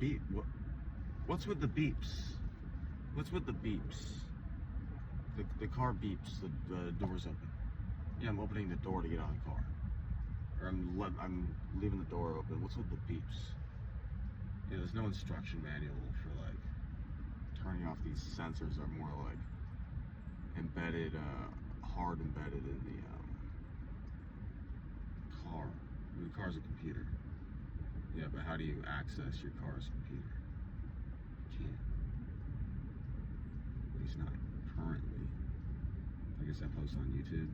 beep? What's with the beeps? What's with the beeps? The car beeps. The door's open. Yeah, I'm opening the door to get out of the car, or I'm leaving the door open. What's with the beeps? Yeah, there's no instruction manual for like turning off these sensors. Are more like embedded, hard embedded in the car. The car's a computer. Yeah, but how do you access your car's computer? You can't. At least not currently. I guess I post on YouTube.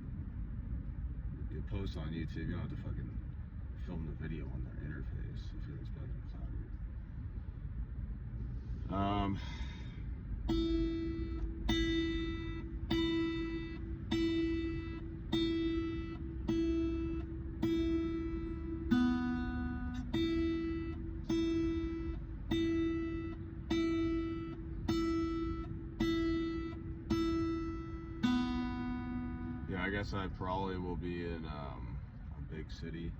You post on YouTube, you don't have to fucking film the video on their interface. I feel like it's probably cloudy. Yeah, I guess I probably will be in a big city.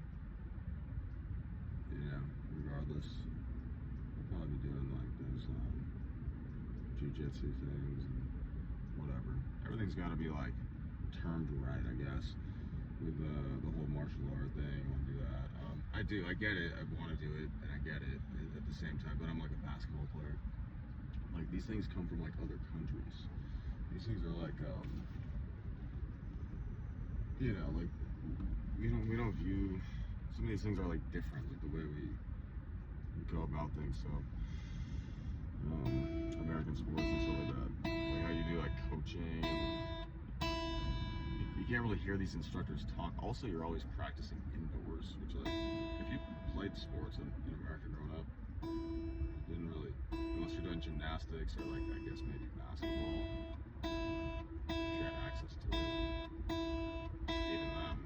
You know, regardless. I'll probably be doing like those jiu-jitsu things and whatever. Everything's got to be like termed right, I guess. With the whole martial art thing, I want to do that. I get it. I want to do it, and I get it at the same time. But I'm like a basketball player. Like these things come from like other countries. These things are like, you know, like we don't view some of these things are like different, like the way we go about things. So American sports and stuff like that. Like how you do like coaching. You can't really hear these instructors talk. Also, you're always practicing indoors, which like if you played sports in America growing up, you didn't really, unless you're doing gymnastics or like I guess maybe basketball, if you had access to it. Even then.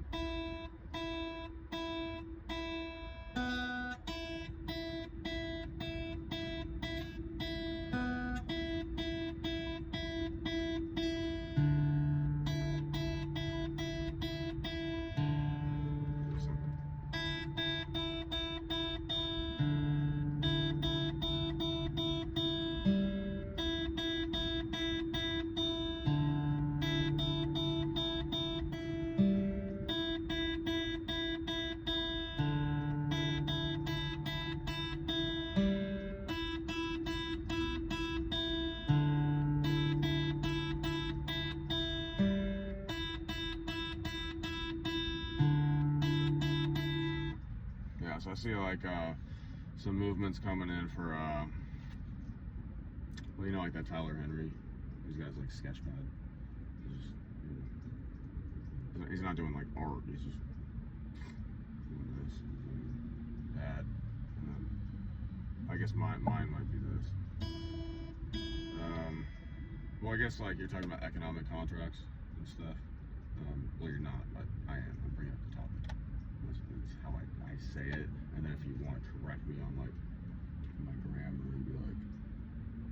Yeah, so I see like some movements coming in for well, you know, like that Tyler Henry, he's got his like sketchpad. He's not doing like art. He's just doing this. Bad. And then I guess mine might be this. Well, I guess like you're talking about economic contracts and stuff. Well, you're not, but I am. I'm bringing up the topic. That's how I say it. And then if you want to correct me on like my grammar and be like,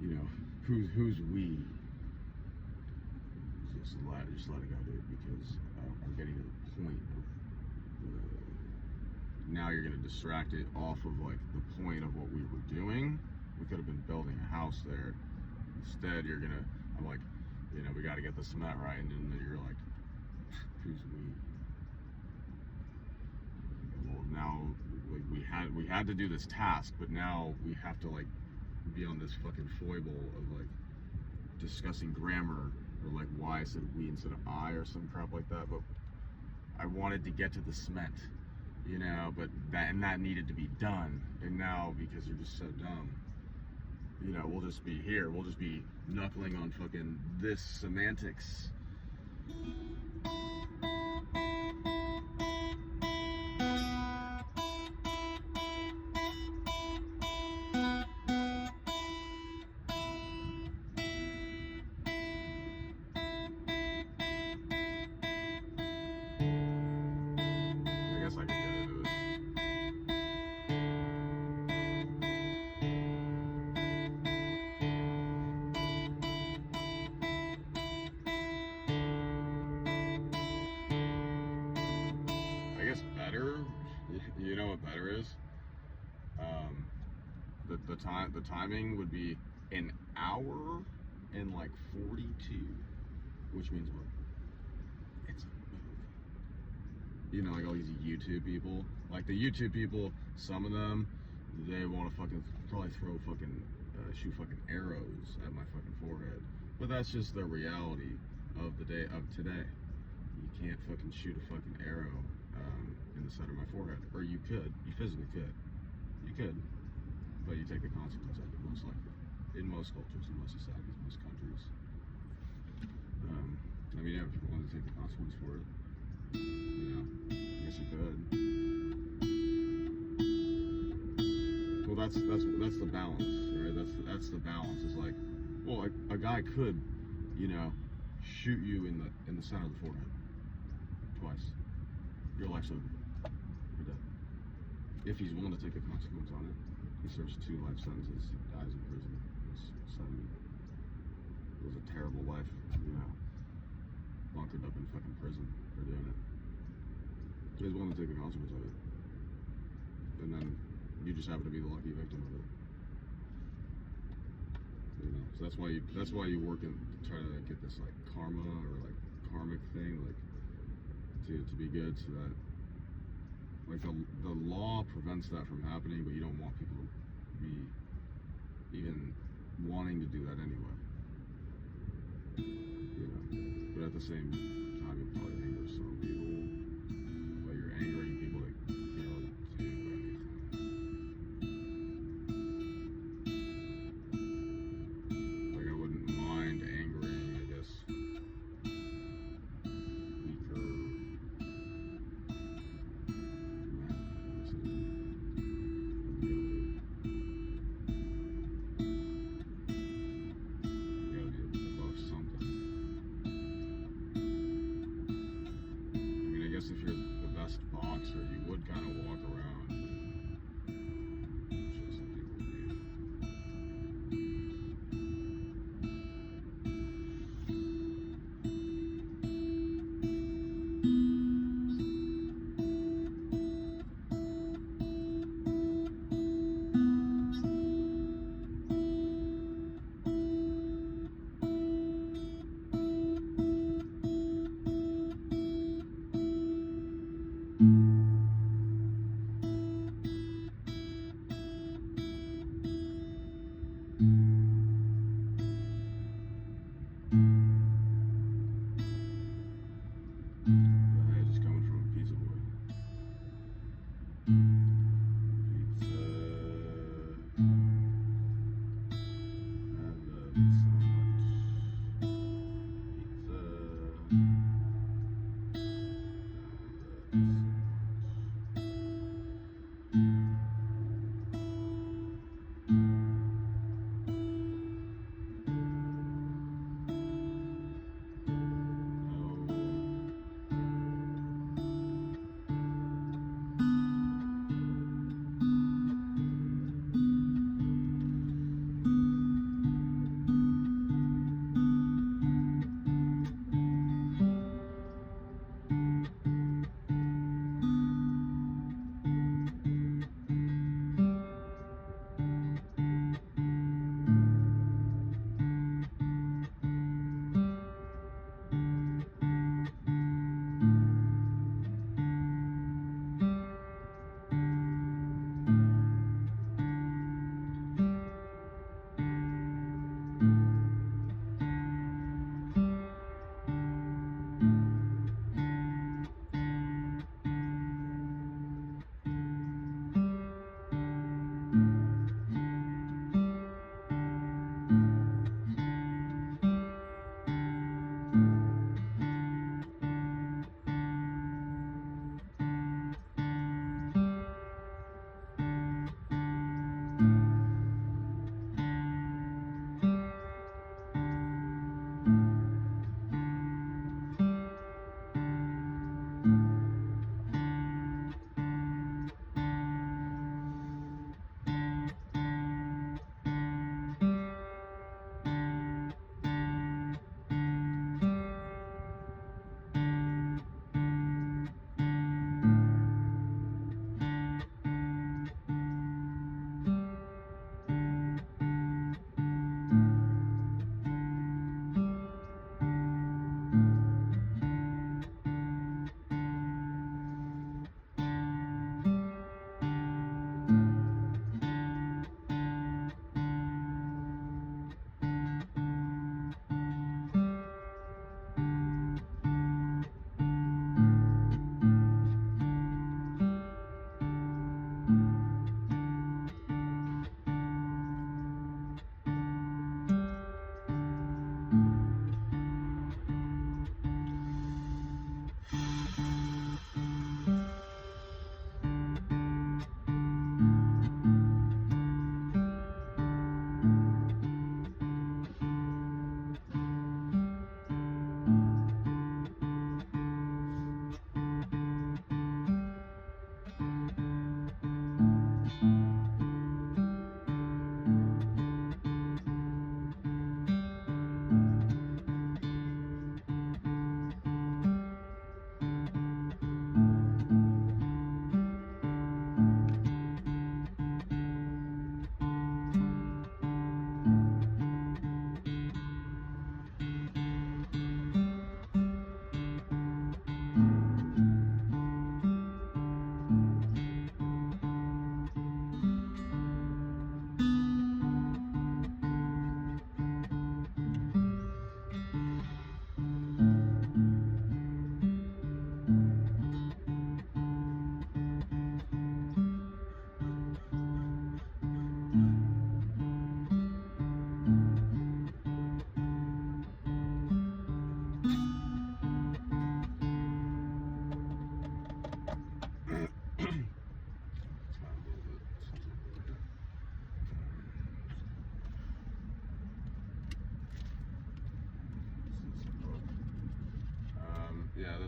you know, who's we? Just let it go, dude, because I'm getting to the point of now you're going to distract it off of like the point of what we were doing. We could have been building a house there. Instead, I'm like, you know, we got to get the cement right, and then you're like, who's we? Well, now like we had to do this task, but now we have to like be on this fucking foible of like discussing grammar or like why I said we instead of I or some crap like that. But I wanted to get to the cement, you know, but that needed to be done. And now because you're just so dumb, you know, we'll just be here. We'll just be knuckling on fucking this semantics. I guess I could get into it. I guess better, you know what better is? the timing would be an hour and like 42, which means what? It's a movie. You know, like all these YouTube people, like the YouTube people, some of them, they want to fucking probably throw fucking shoot fucking arrows at my fucking forehead, but that's just the reality of the day of today. You can't fucking shoot a fucking arrow in the center of my forehead, or you could, you physically could, you could, but you take the consequence of it most likely. In most cultures, in most societies, most countries. I mean, yeah, if you wanted to take the consequence for it, you know, I guess you could. Well, that's the balance, right? That's the balance. It's like, well, a guy could, you know, shoot you in the center of the forehead twice. Your life's over. You're dead. If he's willing to take the consequence on it, he serves 2 life sentences. He dies in prison. He's 70. It was a terrible life, you know. Bunkered up in fucking prison for doing it. So he's willing to take the consequence of it. And then you just happen to be the lucky victim of it. You know, so that's why you work and try to get this like karma or like karmic thing, like to be good, so that like the law prevents that from happening, but you don't want people to be even wanting to do that anyway. You know, but at the same time, you probably anger some people, but you're angering people that can't really do anything. Like I wouldn't mind angering, I guess, weaker men. This is you gotta be above something. I mean,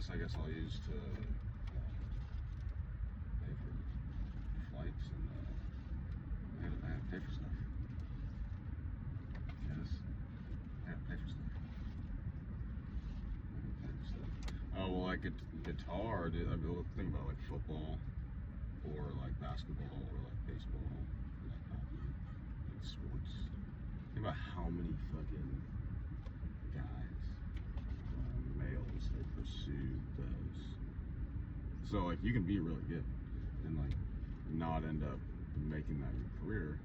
this, I guess I'll use to pay for flights and I had to pay for stuff. Yes, I had to pay for stuff. Oh well, like guitar. Dude, I mean, think about like football, or like basketball, or like baseball, or like hockey, like sports. Think about how many fucking guys, males, they pursue those. So like you can be really good and like not end up making that your career.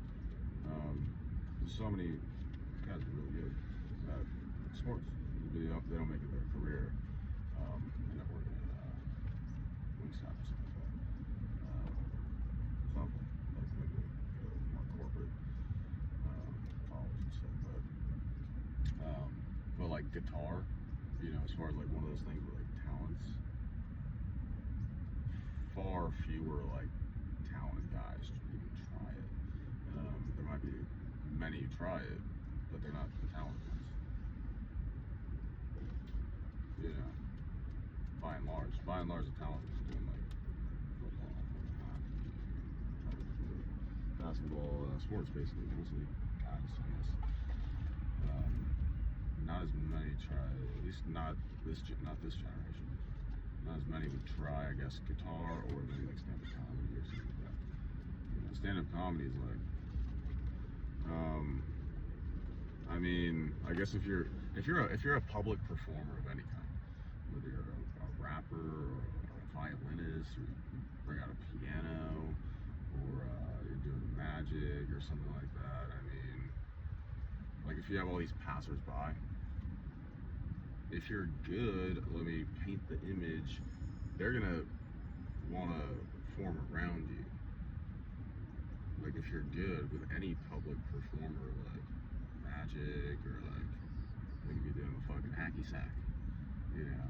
There's so many guys are really good at sports. They don't make it their career. End up working at Wingstop or something like that. Something like more corporate college and stuff. But like guitar, you know, as far as like one of those things with like talents, far fewer like talented guys even try it. There might be many who try it, but they're not the talented ones. You know, by and large, the talent is doing like football, hockey, basketball, sports basically, mostly guys, I guess. Not as many try, at least not this generation. Not as many would try, I guess, guitar or maybe like stand-up comedy or something like that. You know, stand-up comedy is like, I mean, I guess if you're a public performer of any kind, whether you're a rapper or a violinist or you bring out a piano or you're doing magic or something like that. I mean, like if you have all these passers-by, if you're good, let me paint the image, they're gonna want to form around you. Like if you're good with any public performer, like magic or like they could be doing a fucking hacky sack, you know,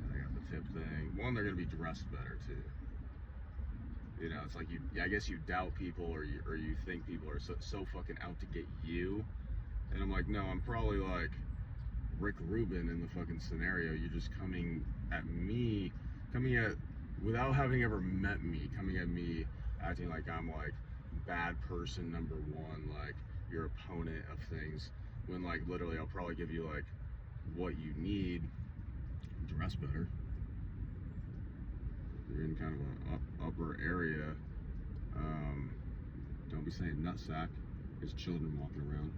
and they got the tip thing. One, they're gonna be dressed better too. You know, it's like I guess you doubt people or you think people are so fucking out to get you. And I'm like, no, I'm probably like Rick Rubin in the fucking scenario. You're just coming at me, without having ever met me, coming at me acting like I'm like bad person number one, like your opponent of things, when like literally I'll probably give you like what you need. Dress better. You're in kind of an upper area. Don't be saying nutsack. There's children walking around.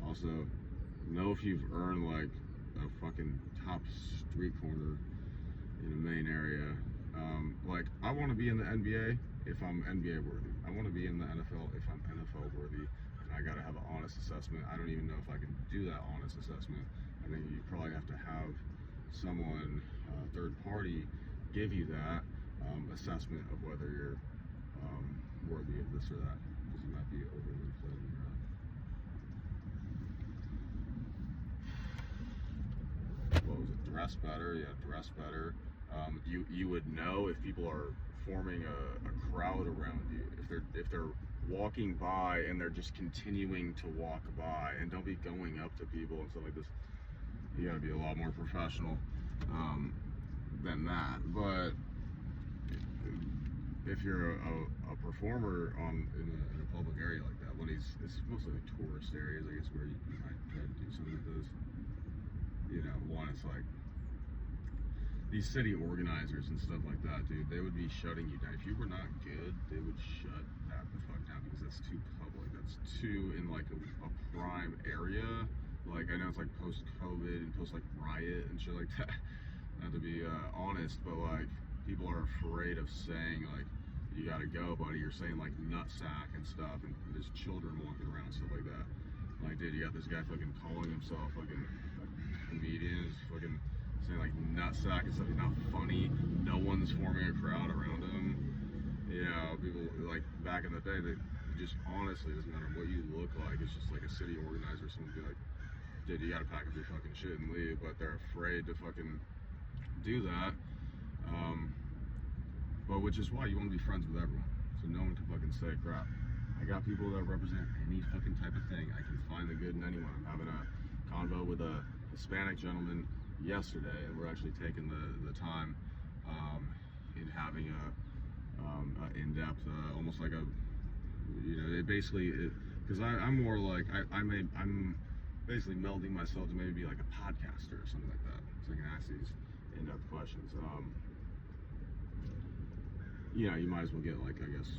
Also, know if you've earned like a fucking top street corner in a main area. Like, I want to be in the NBA if I'm NBA worthy. I want to be in the NFL if I'm NFL worthy. And I got to have an honest assessment. I don't even know if I can do that honest assessment. I think you probably have to have someone, third party, give you that assessment of whether you're worthy of this or that. Because you might be overly inflating your what was it? Dress better. Yeah, dress better. You would know if people are forming a crowd around you. If they're walking by and they're just continuing to walk by, and don't be going up to people and stuff like this. You gotta be a lot more professional than that. But if you're a performer in a public area like that, it's mostly like tourist areas, I guess, where you might try to do something like this. You know, one, it's like these city organizers and stuff like that, dude, they would be shutting you down. If you were not good, they would shut that the fuck down because that's too public. That's too in like a prime area. Like, I know it's like post-COVID and post like riot and shit like that. Not to be honest, but like people are afraid of saying like, you gotta go, buddy. You're saying like nutsack and stuff, and there's children walking around, stuff like that. Like, dude, you got this guy fucking calling himself fucking like comedian, is fucking saying like nutsack and stuff. He's not funny. No one's forming a crowd around him. You know, people like back in the day, they just honestly, doesn't matter what you look like. It's just like a city organizer, someone be like, dude, you gotta pack up your fucking shit and leave. But they're afraid to fucking do that. But which is why you want to be friends with everyone, so no one can fucking say crap. I got people that represent any fucking type of thing. I can find the good in anyone. I'm having a convo with a Hispanic gentleman yesterday, and we're actually taking the time in having a in-depth, almost like a, it basically, because I'm more like I'm basically melding myself to maybe be like a podcaster or something like that, so I can ask these in-depth questions. You might as well get, like, I guess,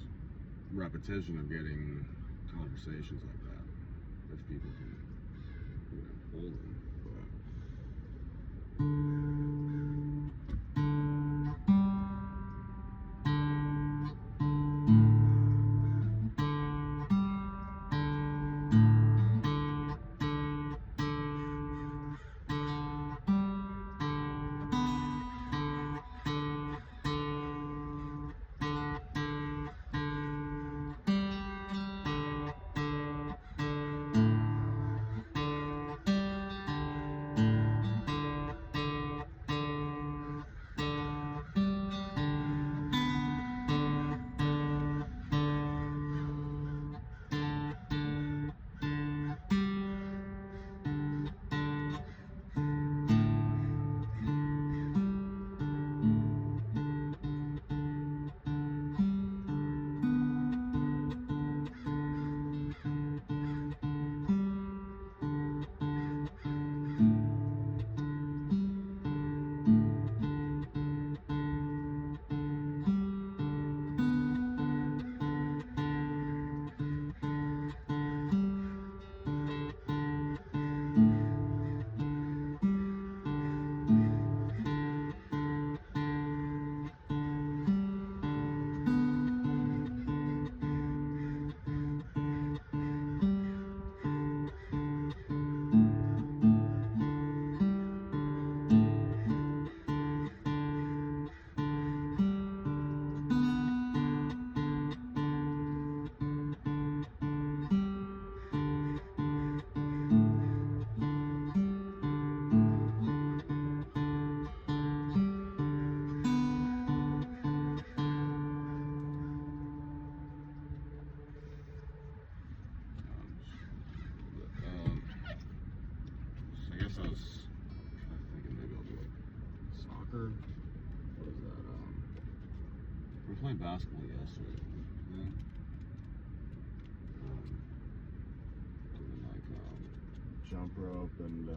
repetition of getting conversations like that if people can, hold them. I guess I was kind of thinking maybe I'll do like soccer. What is that? We were playing basketball yesterday. Yeah. Doing like jump rope and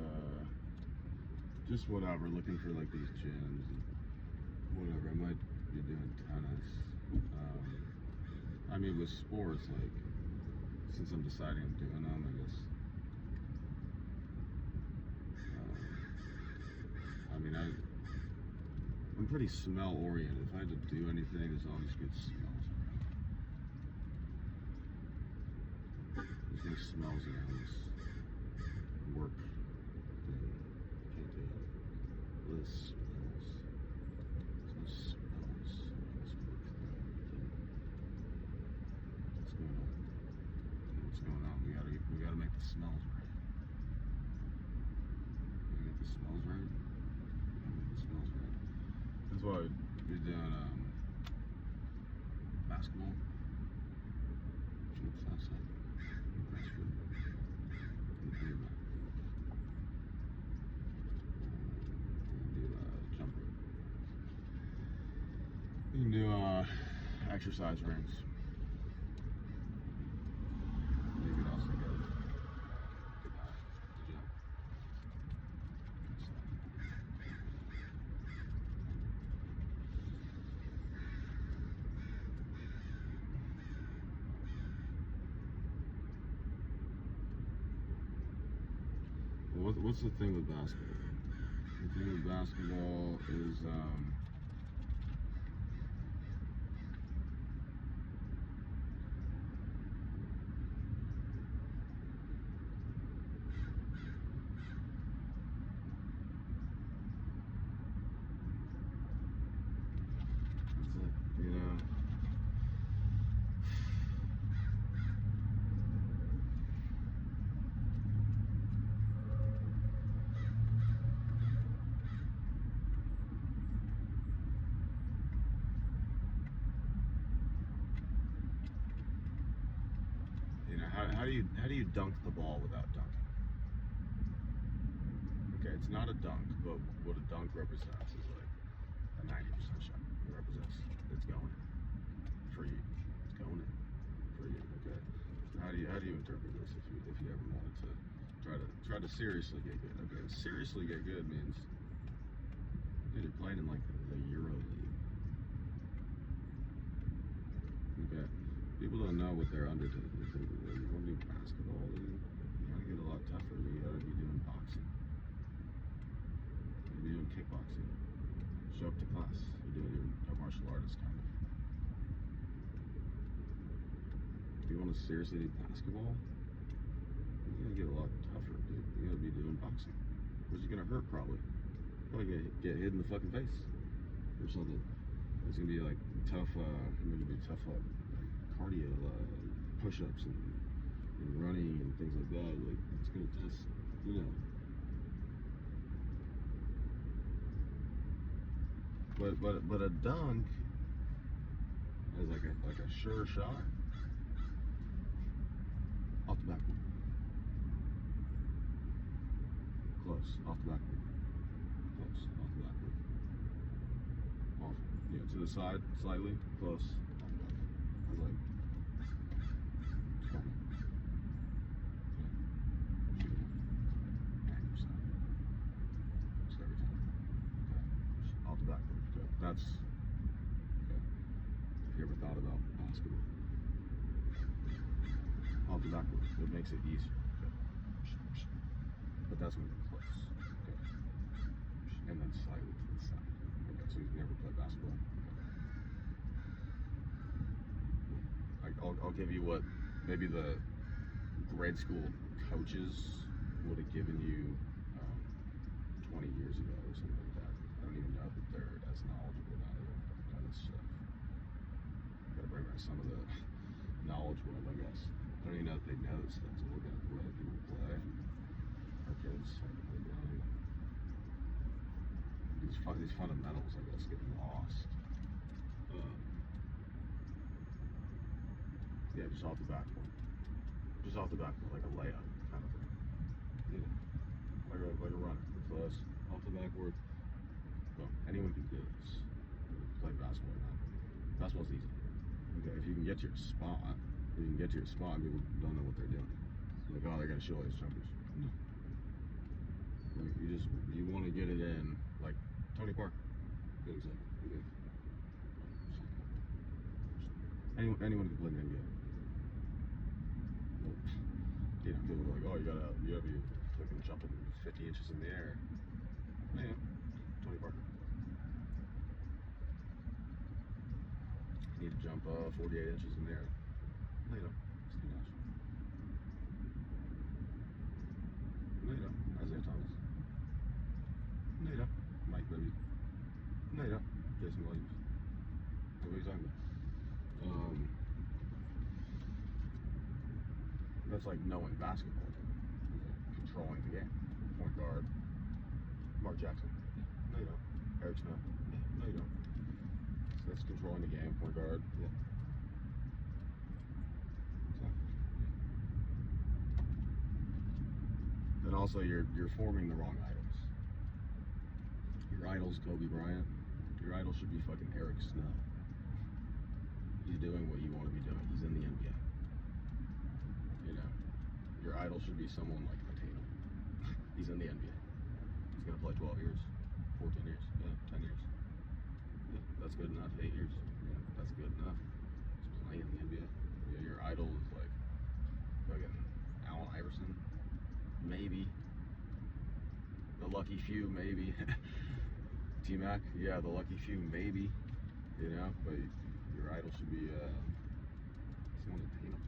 just whatever. Looking for like these gyms and whatever. I might be doing tennis. I mean, with sports, like, since I'm deciding I'm doing them, I guess. I'm pretty smell oriented. If I had to do anything, there's always good smells around. There's no smells around this work thing. Can't do it. There's smells. There's no smells around this work thing. What's going on? What's going on? We gotta make the smells right. We gotta get the smells right. That's why we're doing basketball. Oops, outside. That's good. Do jump rope. You can do exercise rings. You could also go to the gym. What's the thing with basketball? The thing with basketball is how do you dunk the ball without dunking? Okay, Okay, it's not a dunk, but what a dunk represents is like a 90% shot. It represents it's going in for you. It's going in for you. Okay. How do you interpret this if you ever wanted to try to seriously get good? Okay, seriously get good means dude, you're playing in like the Euro League. Okay. People don't know what they're undertaking. If you want to do basketball, you gotta get a lot tougher. You gotta be doing boxing. You gotta be doing kickboxing. Show up to class. You're a martial artist kind of. If you want to seriously do basketball, you gotta get a lot tougher, dude. You gotta be doing boxing. Which is gonna hurt probably. Probably get hit in the fucking face or something. It's gonna be like tough. Maybe be tough like cardio, push-ups and running and things like that. Like it's gonna test, you know. But a dunk is like a sure shot off the backboard. Close off the backboard. Close off the backboard. Off, to the side slightly. Close off the backboard. I was like, come on. Hang yourself. Just every time. Okay. Off the backboard. Okay. That's okay. If you ever thought about basketball. Off the backboard. It makes it easier. Okay. But that's when you're close. Okay. And then slightly to the side. Okay. So you've never played basketball. Okay. I'll give you what maybe the grade school coaches would have given you 20 years ago or something like that. I don't even know that they're as knowledgeable about it. About this stuff. Gotta bring back some of the knowledge world, I guess. I don't even know if they know this stuff. So look at the way people play. Our kids, these fundamentals, I guess, get lost. Yeah, just off the backboard. Just off the backboard, like a layup kind of thing. Like a runner. Close. Off the backboard. Well, anyone can do this. Play basketball now. Basketball's easy. Okay, if you can get to your spot, people don't know what they're doing. Like, oh, they're gonna show all these jumpers. No. Like, you want to get it in, like Tony Parker. Good example. Okay. Anyone can play in the NBA. Well, people are like, oh, you gotta be fucking jumping 50 inches in the air. Man, Tony Parker. You need to jump 48 inches in the air. No, you don't. It's too much. No, you don't. Isaiah Thomas. No, you don't. Mike Bibby. No, you don't. Jason Williams. What are you talking about? That's like knowing basketball. Controlling the game. Point guard. Mark Jackson. No, you don't. Eric Snow. No, you don't. So that's controlling the game. Point guard. Yeah. Then also you're forming the wrong idols. Your idol's Kobe Bryant. Your idol should be fucking Eric Snow. He's doing what you want to be doing. He's in the NBA. Your idol should be someone like Tatum. He's in the NBA. He's gonna play 12 years, 14 years, 10 years. Yeah, that's good enough. 8 years. Yeah, that's good enough. He's playing in the NBA. Yeah, your idol is like fucking Allen Iverson. Maybe. The lucky few, maybe. T-Mac, yeah, the lucky few, maybe. But your idol should be someone like Tatum.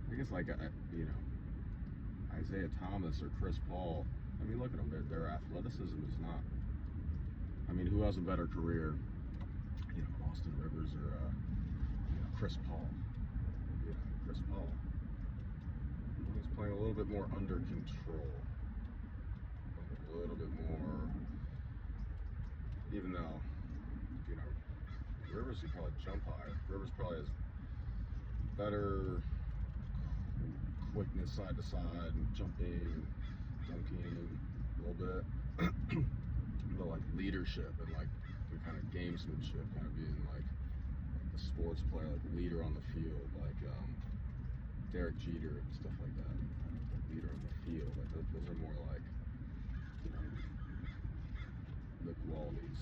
I guess like Isaiah Thomas or Chris Paul. I mean, look at them. Their athleticism is not. I mean, who has a better career? Austin Rivers or Chris Paul. Chris Paul. He's playing a little bit more under control. A little bit more. Even though, Rivers could probably jump higher. Rivers probably has better quickness side to side and jumping, dunking a little bit, but like leadership and like the kind of gamesmanship, kind of being like the sports player, like leader on the field, like Derek Jeter and stuff like that. Leader on the field, like those are more like, you know, the qualities.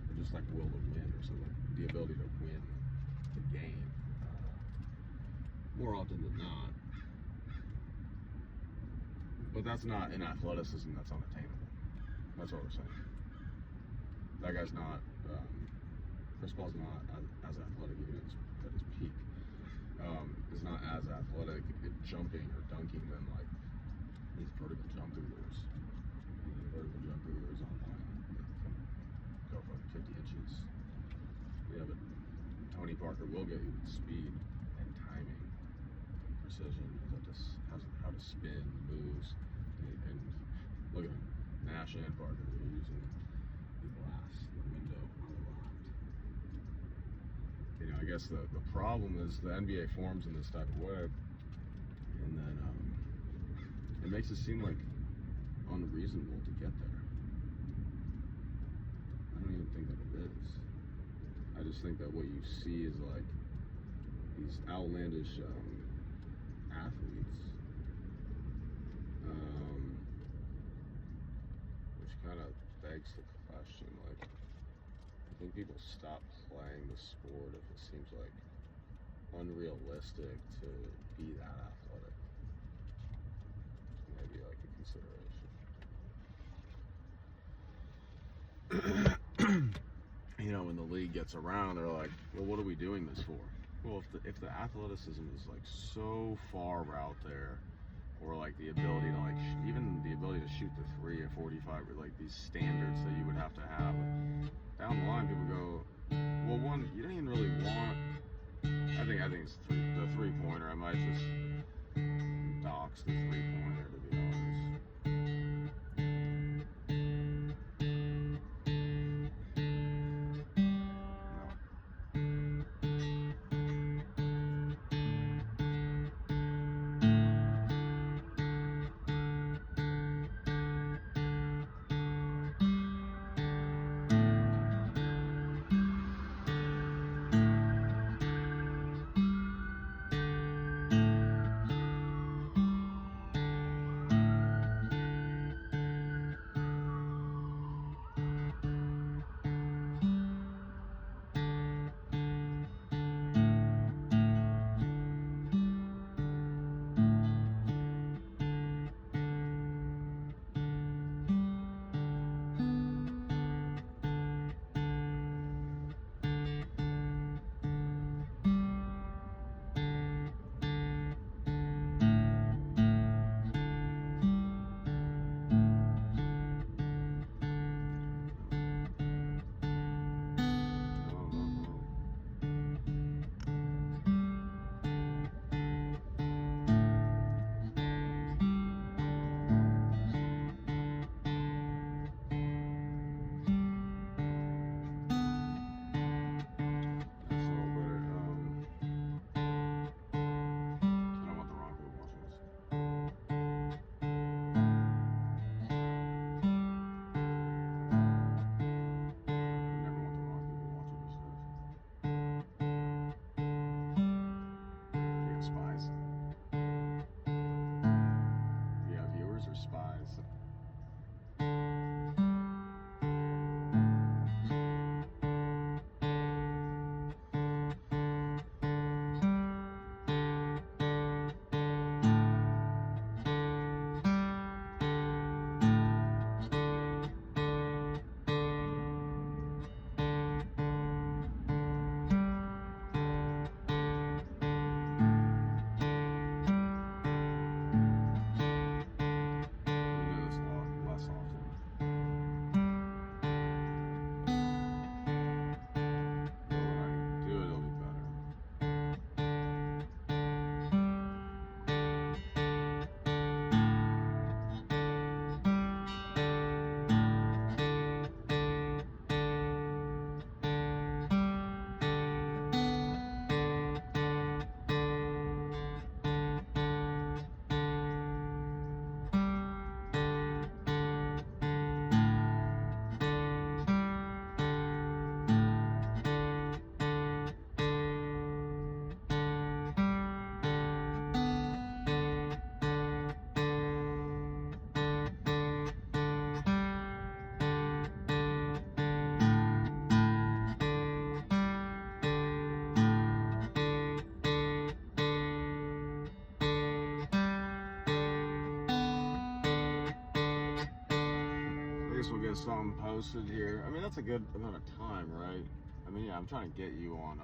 Or just like will to win or something. The ability to win the game. More often than not. But that's not in athleticism, that's unattainable. That's what we're saying. That guy's not, Chris Paul's not as athletic even at his peak. Is not as athletic at jumping or dunking than like these vertical jump hoopers. Vertical jump hoopers online can go for like 50 inches. Yeah, but Tony Parker will get you with speed and timing, precision, how to spin, moves, and look at him. Nash and Parker were using the glass, the window a lot. You know, I guess the problem is the NBA forms in this type of way, and then it makes it seem like unreasonable to get there. I don't even think that it is. I just think that what you see is like these outlandish athletes, which kind of begs the question, like, I think people stop playing the sport if it seems like unrealistic to be that athletic. Maybe like a consideration. You know, when the league gets around, they're like, well, what are we doing this for? Well, if the athleticism is like so far out there, or like the ability to like even the ability to shoot the 3 or 45, or like these standards that you would have to have, down the line people go, well, one, you don't even really want. I think it's the 3-pointer. I might just dox the 3-pointer, to be honest. get something posted here. I mean, that's a good amount of time, right? I mean, yeah, I'm trying to get you on,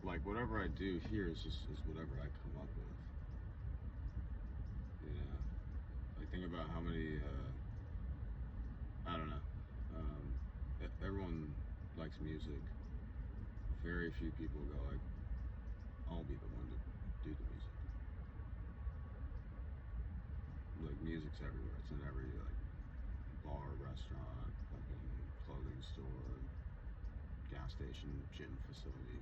like, whatever I do here is whatever I come up with. You know, like, think about how many, I don't know, everyone likes music. Very few people go like, I'll be the one to do the music. Like, music's everywhere. It's in every, like, bar, restaurant, fucking clothing store, gas station, gym facility.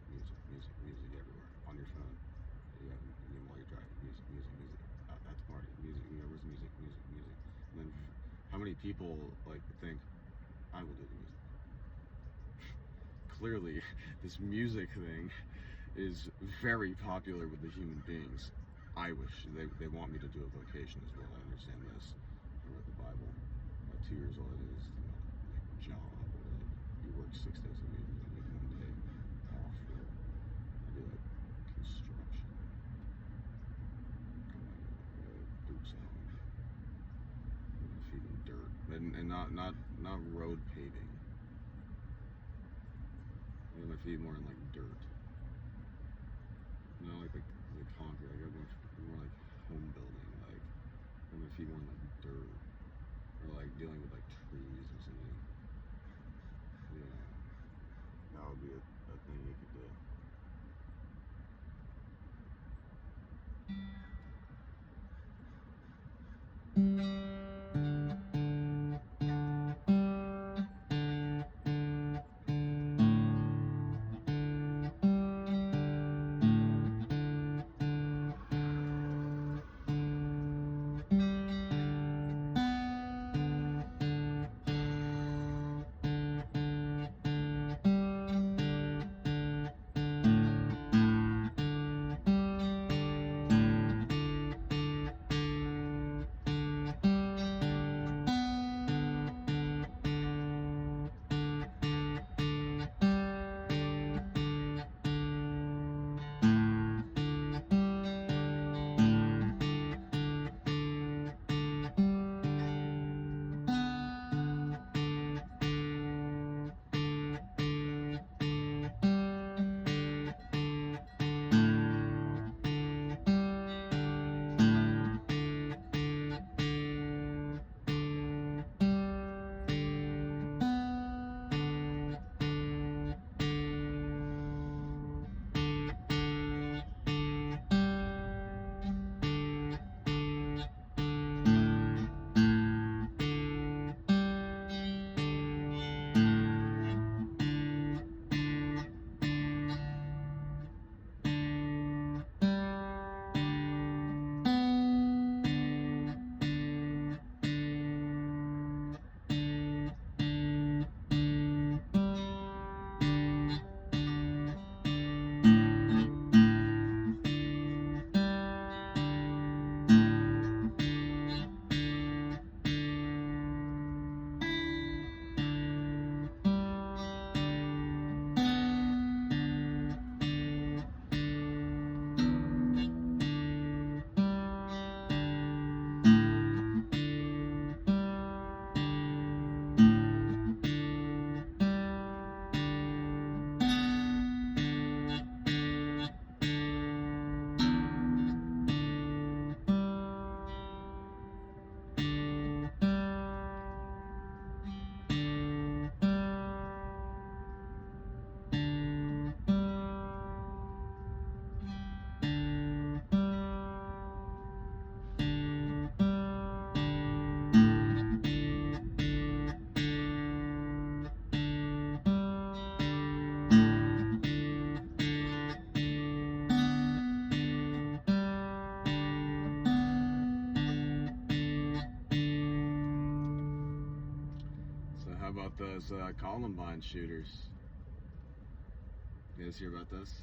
Music everywhere. On your phone. You have, while you're driving. Music. At the party. Music. Where's music? And then, how many people, like, think, I will do the music? Clearly, this music thing is very popular with the human beings. I wish they want me to do a vocation as well. I understand this. I read the Bible. At 2 years old, it is like a job. You work 6 days a week and then you have 1 day off. I do like construction. Boots out. Feeding dirt, and not road paving. I'm gonna feed more in like dirt. No, like concrete. Like I'm more like home building. Like I'm gonna feed more in like dirt, or like dealing with like trees or something. Yeah, that would be a thing you could do. How about those Columbine shooters? You guys hear about this?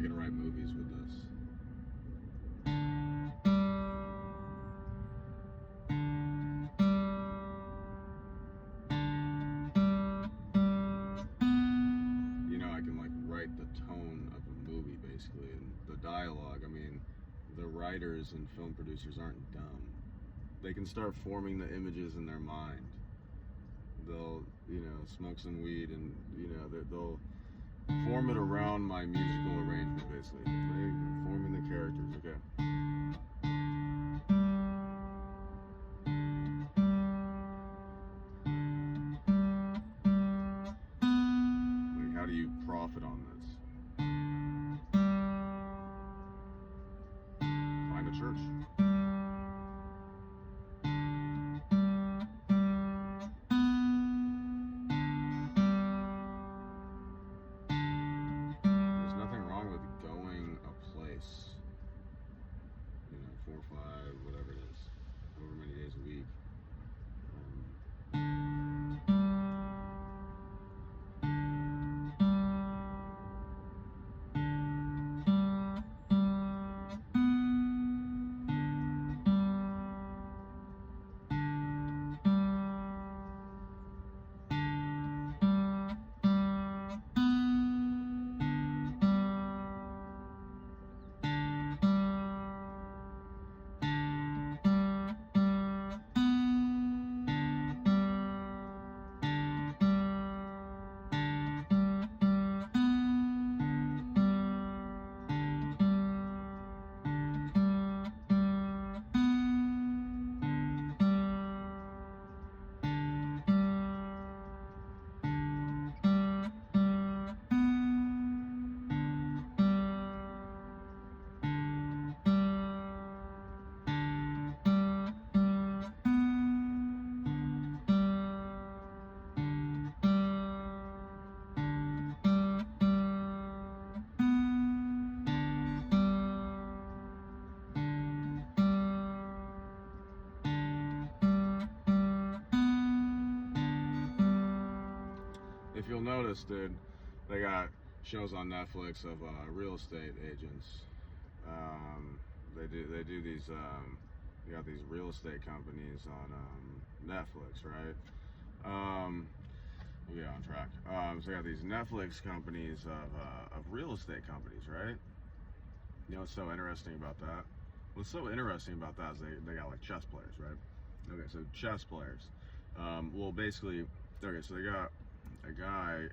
gonna write movies with this. You know, I can like write the tone of a movie basically, and the dialogue. I mean, the writers and film producers aren't dumb. They can start forming the images in their mind. They'll, you know, smoke some weed, and you know, they'll form it around my musical arrangement basically. They're forming the characters. Okay. Like, how do you profit on this? Find a church. There's nothing wrong with going a place, you know, 4 or 5, whatever it is, however many days a week. If you'll notice, dude, they got shows on Netflix of real estate agents. They do these. You got these real estate companies on Netflix, right? We'll get on track. So you got these Netflix companies of real estate companies, right? You know what's so interesting about that? What's so interesting about that is they got like chess players, right? Okay, so chess players. Well, basically, okay, so they got a guy.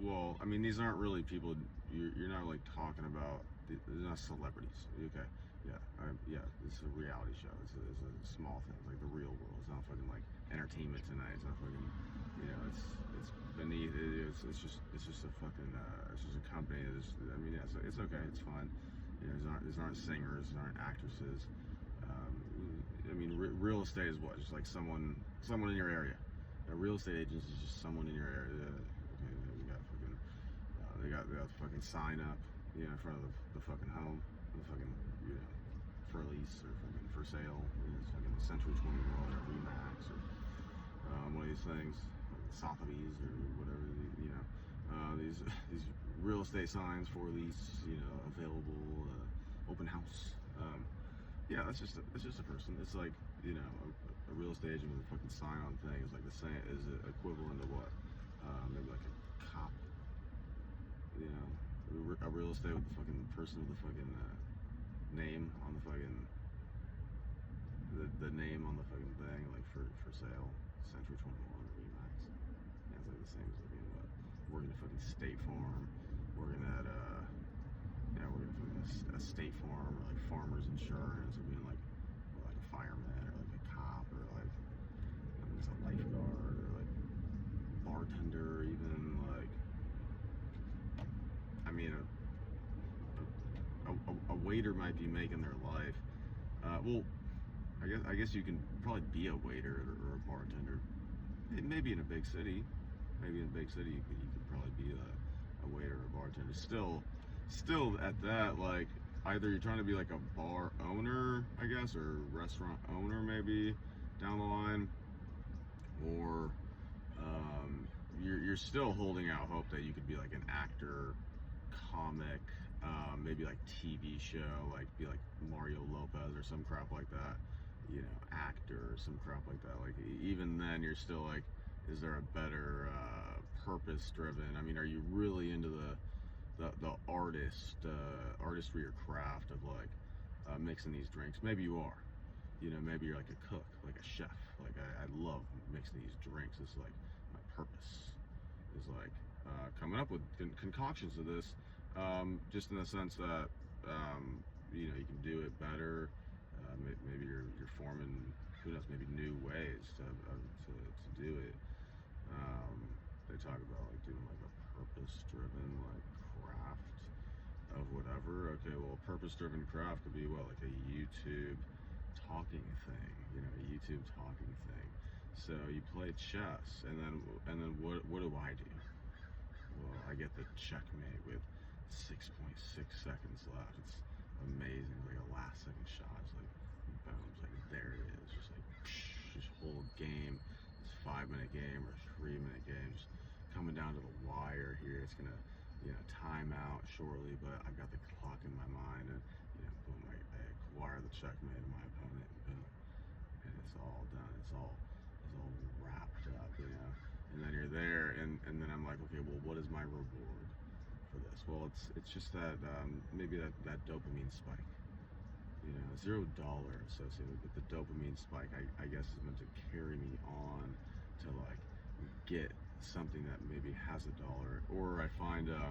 Well, I mean, these aren't really people. You're not like talking about. They're not celebrities. Okay, yeah, yeah. It's a reality show. It's a small thing, like the real world. It's not fucking like Entertainment Tonight. It's not fucking. You know, it's beneath. It's just a fucking. It's just a company. I mean, yeah, it's okay. It's fine. You know, these aren't singers. These aren't actresses. I mean, real estate is what? Just like someone in your area. A real estate agent is just someone in your area. Okay, we got fucking. They got the fucking sign up, you know, in front of the fucking home, the fucking, you know, for lease or fucking for sale. You know, it's fucking Century 21 or Remax or one of these things, like Sotheby's or whatever. You know, these real estate signs for lease. You know, available, open house. Yeah, that's just a person. It's like, you know, a real estate agent with a fucking sign on thing is like the same, is equivalent to what? Maybe like a cop. You know, a real estate with the fucking person with the fucking name on the fucking the name on the fucking thing, like for sale, Century 21 or Remax. Yeah, it's like the same as like, you know, working at fucking State Farm, working at yeah, we're gonna fucking a State Farm or like Farmers Insurance, or being like a fireman or like a cop or like, you know, just a lifeguard or like bartender, or even like, I mean, a waiter might be making their life. Well, I guess you can probably be a waiter or a bartender. Maybe in a big city. Maybe in a big city you could probably be a waiter or a bartender. Still at that, like, either you're trying to be like a bar owner, I guess, or restaurant owner maybe down the line, or you're still holding out hope that you could be like an actor, comic, maybe like TV show, like be like Mario Lopez or some crap like that, you know, actor or some crap like that. Like even then, you're still like, is there a better purpose-driven? I mean, are you really into the artistry or craft of like mixing these drinks? Maybe you are. You know, maybe you're like a cook, like a chef. Like I love mixing these drinks. It's like my purpose is like coming up with concoctions of this, just in the sense that you know, you can do it better. Maybe you're forming, who knows, maybe new ways to do it. They talk about like doing like a purpose-driven like craft of whatever. Okay, well, purpose-driven craft could be what, like a YouTube talking thing, you know, a YouTube talking thing. So you play chess, and then what do I do? Well, I get the checkmate with 6.6 seconds left. It's amazing, like a last second shot. It's like boom, it's like there it is, just like psh, this whole game, this 5-minute game or 3-minute game, just coming down to the wire here. It's gonna, you know, time out shortly, but I've got the clock in my mind, and you know, boom, I acquire the checkmate of my opponent, and boom, and it's all done. It's all wrapped up, you know. And then you're there, and then I'm like, okay, well, what is my reward for this? Well, it's just that maybe that dopamine spike. You know, $0 associated with the dopamine spike. I guess is meant to carry me on to like get something that maybe has $1, or I find a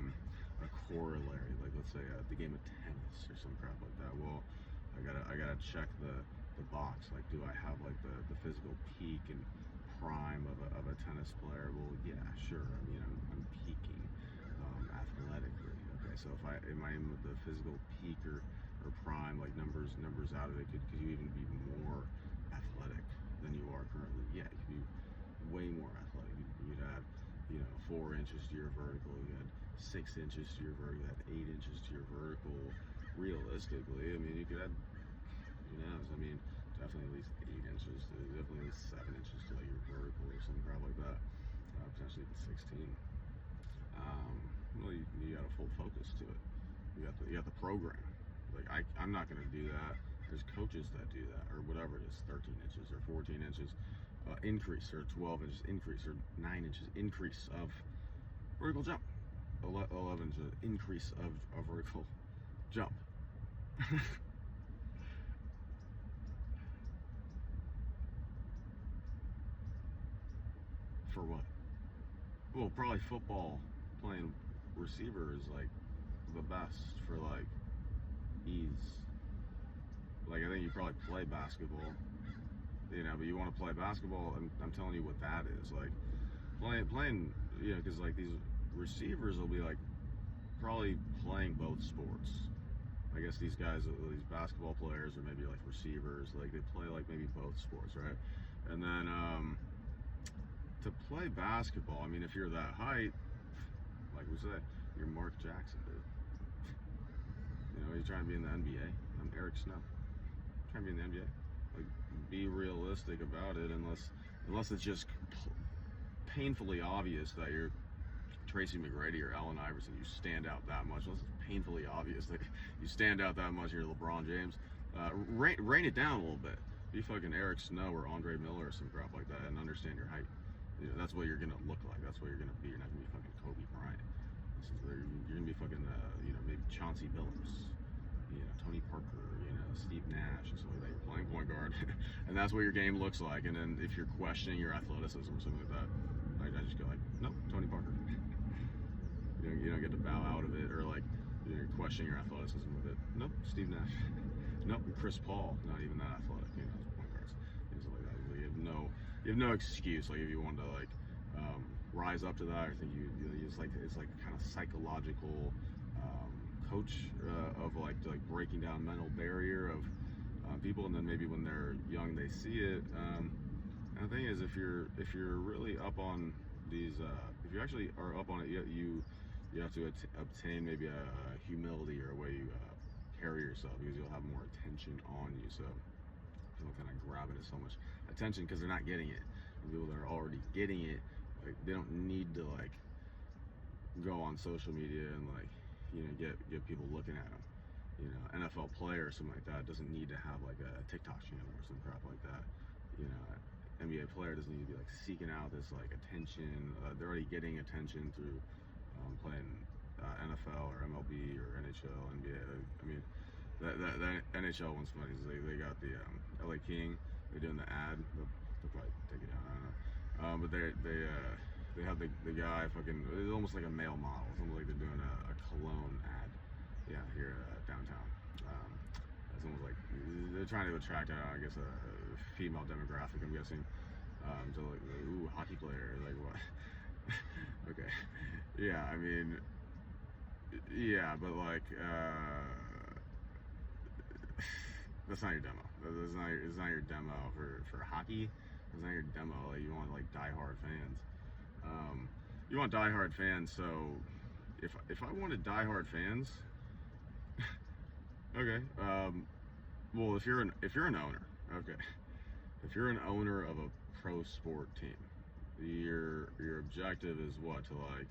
corollary, like let's say the game of tennis or some crap like that. Well, I gotta check the box. Like, do I have like the physical peak and prime of a tennis player? Well, yeah, sure. I mean, I'm peaking athletically. Okay, so if am I in the physical peak or prime, like numbers out of it, could you even be more athletic than you are currently? Yeah, you could be way more athletic. You'd add, you know, 4 inches to your vertical. You had 6 inches to your vertical. You had 8 inches to your vertical. Realistically, I mean, you could add, who knows? I mean, definitely at least 8 inches, definitely at least 7 inches to like your vertical or some crap like that. Potentially even 16. Well, you got a full focus to it. You got the program. Like I'm not gonna do that. There's coaches that do that, or whatever it is, 13 inches or 14 inches increase, or 12 inches increase, or 9 inches increase of vertical jump, 11 inches increase of vertical jump. For what? Well, probably football, playing receiver is like the best for like ease. Like I think you probably play basketball, you know, but you want to play basketball, I'm telling you what that is. Like playing, you know, because like these receivers will be like probably playing both sports. I guess these guys, these basketball players, or maybe like receivers, like they play like maybe both sports, right? And then to play basketball, I mean, if you're that height, like we say, you're Mark Jackson, dude. You know, you're trying to be in the NBA. I'm Eric Snow. I'm trying to be in the NBA. Like, be realistic about it, unless it's just painfully obvious that you're Tracy McGrady or Allen Iverson. You stand out that much. Unless it's painfully obvious that you stand out that much, you're LeBron James. Rein it down a little bit. Be fucking Eric Snow or Andre Miller or some crap like that, and understand your height. You know, that's what you're gonna look like. That's what you're gonna be. You're not gonna be fucking Kobe Bryant. You're gonna be fucking, you know, maybe Chauncey Billups, you know, Tony Parker, you know, Steve Nash, and stuff like that. You're playing point guard, and that's what your game looks like. And then if you're questioning your athleticism or something like that, I just go like, nope, Tony Parker. You don't get to bow out of it, or like you're questioning your athleticism with it. Nope, Steve Nash. Nope, Chris Paul, not even that athletic. You know, point guards, things like that. You have no excuse. Like if you want to like rise up to that, I think it's like kind of psychological coach of like breaking down mental barrier of people, and then maybe when they're young they see it. And the thing is, if you're really up on these, if you actually are up on it, you have to obtain maybe a humility or a way you carry yourself, because you'll have more attention on you. So people kind of grabbing at so much attention because they're not getting it. And people that are already getting it, like they don't need to like go on social media and like, get people looking at them. NFL player or something like that doesn't need to have like a TikTok channel or some crap like that. NBA player doesn't need to be like seeking out this like attention. They're already getting attention through playing NFL or MLB or NHL, NBA. I mean, that NHL one's funny. They got the LA King. They're doing the ad. They'll probably take it down. I don't know. But they have the guy fucking. It's almost like a male model. It's almost like they're doing a cologne ad. Yeah, here downtown. It's almost like they're trying to attract, I guess, a female demographic. I'm guessing. So like, ooh, hockey player. Like what? Okay. Yeah, I mean, yeah, but like, that's not your demo. It's not your demo for hockey. It's not your demo. Like, you want like diehard fans. You want diehard fans. So if I wanted diehard fans, okay. Well, if you're an owner, okay. If you're an owner of a pro sport team, your objective is what? To like,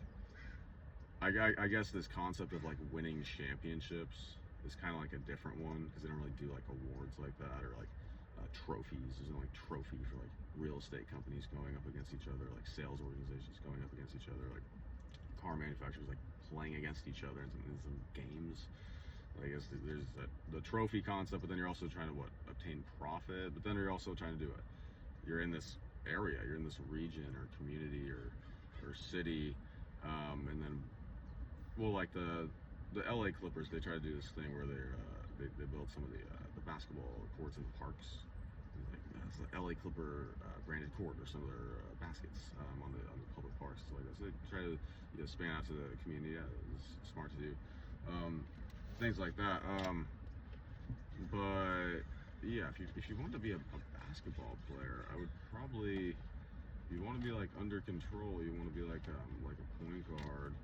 I guess this concept of like winning championships is kind of like a different one, because they don't really do like awards like that, or like trophies. There's no like trophy for like real estate companies going up against each other, like sales organizations going up against each other, like car manufacturers like playing against each other in some games. I guess there's the trophy concept, but then you're also trying to obtain profit, but then you're also trying to do it. You're in this area, you're in this region or community or city, and then, well, like the LA Clippers, they try to do this thing where they build some of the basketball courts in the parks. Like, it's the LA Clipper branded court, or some of their baskets on the public parks, stuff like that. So they try to span out to the community. Yeah, it's smart to do. Things like that. But yeah, if you want to be a basketball player, I would probably, if you want to be like under control, you want to be like a point guard.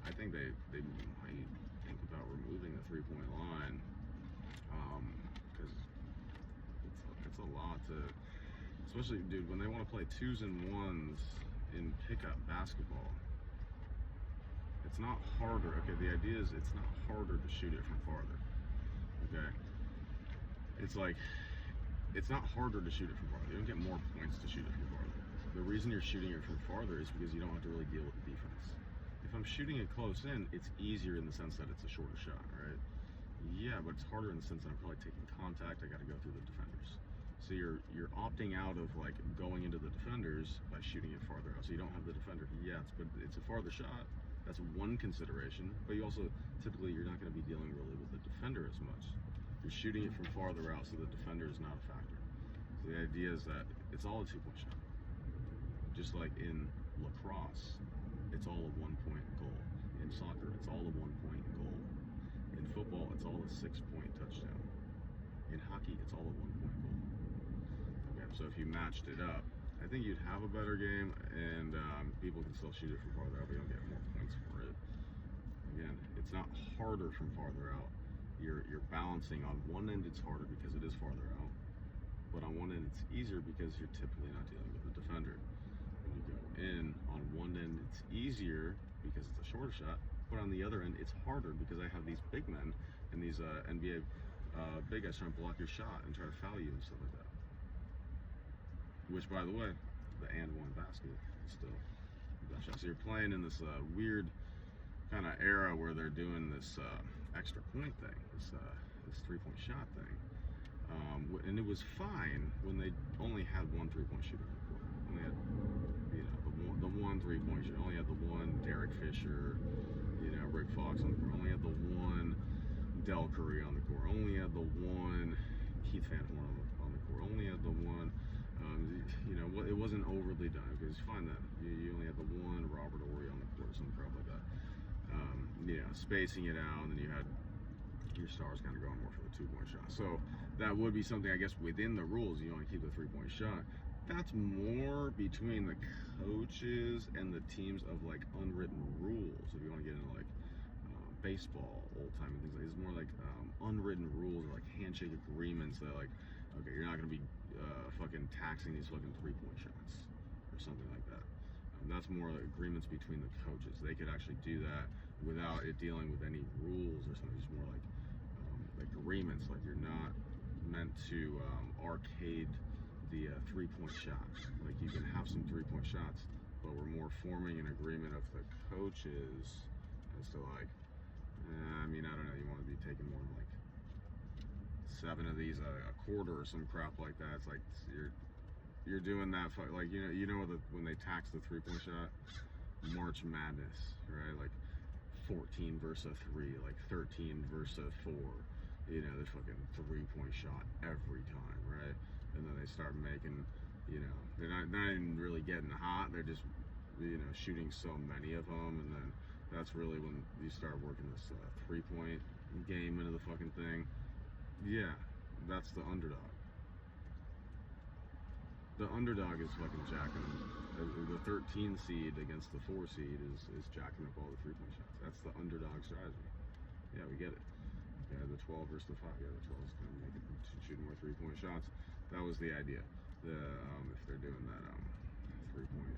I think they might think about removing the 3-point line, because it's a lot to, especially, dude, when they want to play 2s and 1s in pickup basketball. It's not harder. Okay, the idea is it's not harder to shoot it from farther. Okay, it's like, it's not harder to shoot it from farther. You don't get more points to shoot it from farther. The reason you're shooting it from farther is because you don't have to really deal with the defense. If I'm shooting it close in, it's easier in the sense that it's a shorter shot, right? Yeah, but it's harder in the sense that I'm probably taking contact. I got to go through the defenders. So you're opting out of like going into the defenders by shooting it farther out. So you don't have the defender. Yeah, but it's a farther shot. That's one consideration. But you also, typically, you're not going to be dealing really with the defender as much. You're shooting it from farther out, so the defender is not a factor. So the idea is that it's all a 2-point shot. Just like in lacrosse, it's all a 1-point goal. In soccer, it's all a 1-point goal. In football, it's all a 6-point touchdown. In hockey, it's all a 1-point goal. Okay, so if you matched it up, I think you'd have a better game, and people can still shoot it from farther out, but you don't get more points for it. Again, it's not harder from farther out. You're balancing. On one end, it's harder because it is farther out, but on one end, it's easier because you're typically not dealing with the defender. When you go in, on one end, it's easier because it's a shorter shot, but on the other end, it's harder because I have these big men and these NBA big guys trying to block your shot and try to foul you and stuff like that. Which, by the way, the and one basket is still that shot. So you're playing in this weird kind of era where they're doing this extra point thing, this 3-point shot thing, and it was fine when they only had one 3-point shooter on the court. Only had, the one 3-point shooter. Only had the one Derek Fisher, Rick Fox on the court. Only had the one Del Curry on the court. Only had the one Keith Van Horn on the court. Only had the one. It wasn't overly done, because it's fine that you only had the one Robert Horry on the court, or something crap like that. Spacing it out, and then you had your stars kind of going more for the 2-point shot. So that would be something, I guess, within the rules. You only keep the 3-point shot. That's more between the coaches and the teams of like unwritten rules. If you want to get into like baseball, old time and things like, it's more like unwritten rules, or like handshake agreements that like, okay, you're not going to be fucking taxing these fucking 3-point shots or something like that. That's more like agreements between the coaches. They could actually do that. without it dealing with any rules or something. Just more like agreements. Like you're not meant to arcade the 3-point shot. Like you can have some 3-point shots, but we're more forming an agreement of the coaches as to like, I mean, I don't know. You want to be taking more than like 7 of these a quarter or some crap like that. It's like you're doing that for, like, you know when they tax the 3-point shot, March Madness, right? Like 14 versus a 3, like 13 versus a 4. You know, the fucking 3-point shot every time, right? And then they start making, you know, they're not even really getting hot. They're just, you know, shooting so many of them, and then that's really when you start working this 3-point game into the fucking thing. Yeah, that's the underdog. The underdog is fucking jacking the 13 seed against the 4 seed is jacking up all the 3-point shots. That's the underdog strategy. Yeah, we get it. Yeah, the 12 versus the 5. Yeah, the 12 is going to make it shooting more 3-point shots. That was the idea. If they're doing that 3-point